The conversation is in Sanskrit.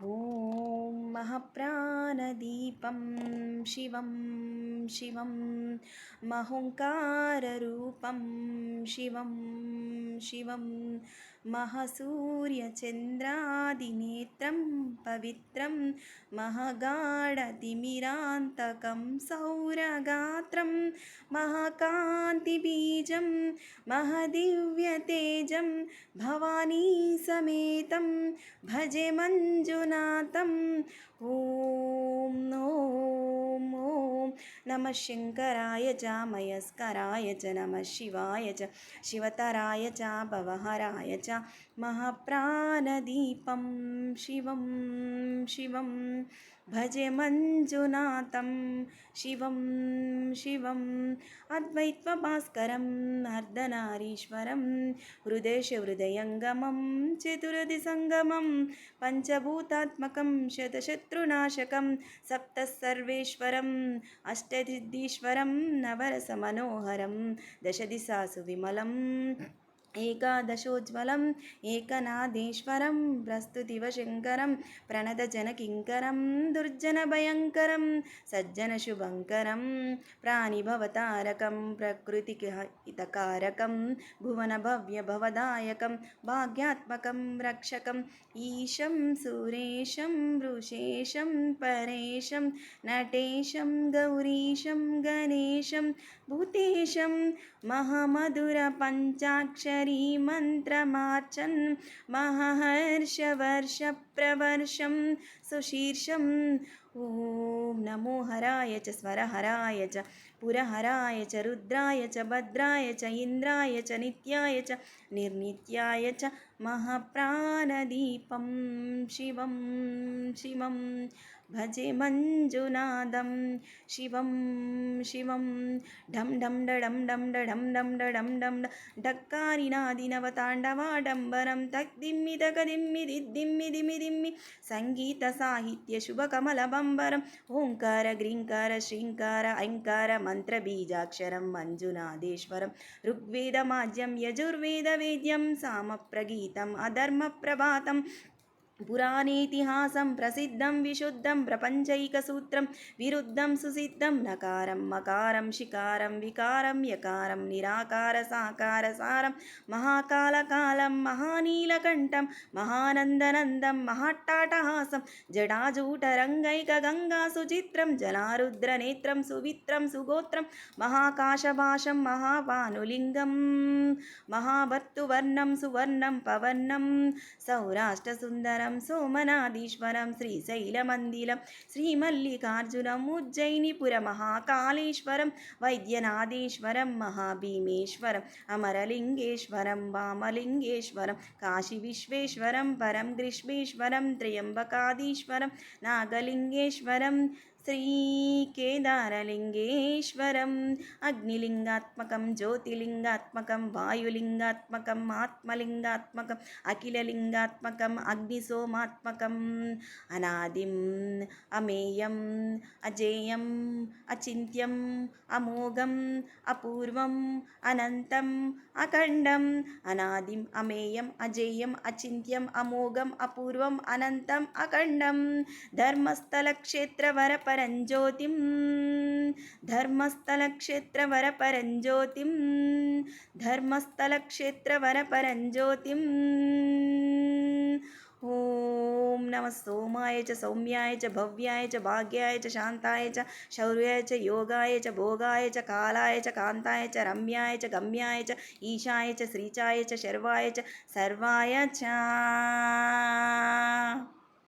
ॐ महप्राणदीपं शिवं शिवं महुङ्काररूपं शिवं शिवं महसूर्यचन्द्रादिनेत्रं पवित्रं महगाढतिमिरान्तकं सौरगात्रं महाकान्तिबीजं महदिव्यतेजं भवानी समेतं भजे मञ्जुनाथम् ॐ नमः शङ्कराय च मयस्कराय च नमः शिवाय च शिवतराय च भवहराय च महप्राणदीपं शिवं शिवं भजे मञ्जुनाथं शिवं शिवम् अद्वैतभास्करम् अर्धनारीश्वरं हृदयंगमं चतुरदिसङ्गमं पञ्चभूतात्मकं शतशत्रुनाशकं सप्तसर्वेश्वरम् अष्टसिद्धीश्वरं नवरसमनोहरं दशदिशासु विमलम् एकादशोज्ज्वलम् एकनादेश्वरं प्रस्तुतिवशङ्करं प्रणतजनकिङ्करं दुर्जनभयङ्करं सज्जनशुभङ्करं प्राणिभवतारकं प्रकृतिहितकारकं भुवनभव्यभवदायकं भाग्यात्मकं रक्षकम् ईशं सुरेशं वृषेशं परेशं नटेशं गौरीशं गणेशं भूतेशं महामधुरपञ्चाक्षरी मन्त्रमार्चन् महर्षवर्षप्रवर्षं सुशीर्षम् ॐ नमो हराय च स्वरहराय च पुरहराय च रुद्राय च भद्राय च इन्द्राय च नित्याय च निर्नित्याय च महप्राणदीपं शिवं शिवं भजे मञ्जुनाथं शिवं शिवं ढं ढं डडं डं डडं डं डडं डं ढक्कारिनादिनवताण्डवाडम्बरं तक्दिम्मि तकदिम्मि दिद्दिम्मि दिमि दिम्मि सङ्गीतसाहित्यशुभकमलबम्बरम् ओङ्कार ग्रीङ्कार श्रीङ्कार ऐङ्कार मन्त्रबीजाक्षरं मञ्जुनाथेश्वरं ऋग्वेदमाज्यं यजुर्वेदवेद्यं सामप्रगीतम् अधर्मप्रभातं पुराणेतिहासं प्रसिद्धं विशुद्धं प्रपञ्चैकसूत्रं विरुद्धं सुसिद्धं नकारं मकारं शिकारं विकारं यकारं निराकारसाकारसारं महाकालकालं महानीलकण्ठं महानन्दनन्दं महाट्टाटहासं जडाजूटरङ्गैकगङ्गासुचित्रं जलारुद्रनेत्रं सुवित्रं सुगोत्रं महाकाशभाषं महाभानुलिङ्गं महाभर्तुवर्णं सुवर्णं पवर्णं सौराष्ट्रसुन्दरं सोमनाथीश्वरं श्रीशैलमन्दिरं श्रीमल्लिकार्जुनम् उज्जयिनीपुरमहाकालेश्वरं वैद्यनाथेश्वरं महाभीमेश्वरम् अमरलिङ्गेश्वरं वामलिङ्गेश्वरं काशीविश्वेश्वरं परं ग्रीष्मेश्वरं त्र्यम्बकाधीश्वरं नागलिङ्गेश्वरं श्रीकेदारलिङ्गेश्वरम् अग्निलिङ्गात्मकं ज्योतिलिङ्गात्मकं वायुलिङ्गात्मकम् आत्मलिङ्गात्मकम् अखिललिङ्गात्मकम् अग्निसोमात्मकम् अनादिम् अमेयम् अजेयम् अचिन्त्यम् अमोघम् अपूर्वम् अनन्तम् अखण्डम् अनादिम् अमेयम् अजेयम् अचिन्त्यम् अमोघम् अपूर्वम् अनन्तम् अखण्डम् धर्मस्थलक्षेत्रवरपरञ्ज्योतिं धर्मस्थलक्षेत्रवरपरञ्ज्योतिं धर्मस्थलक्षेत्रवरपरञ्ज्योतिं ॐ नमः सोमाय च सौम्याय च भव्याय च भाग्याय च शान्ताय च शौर्याय च योगाय च भोगाय च कालाय च कान्ताय च रम्याय च गम्याय च ईशाय च श्रीचाय च शर्वाय च सर्वाय च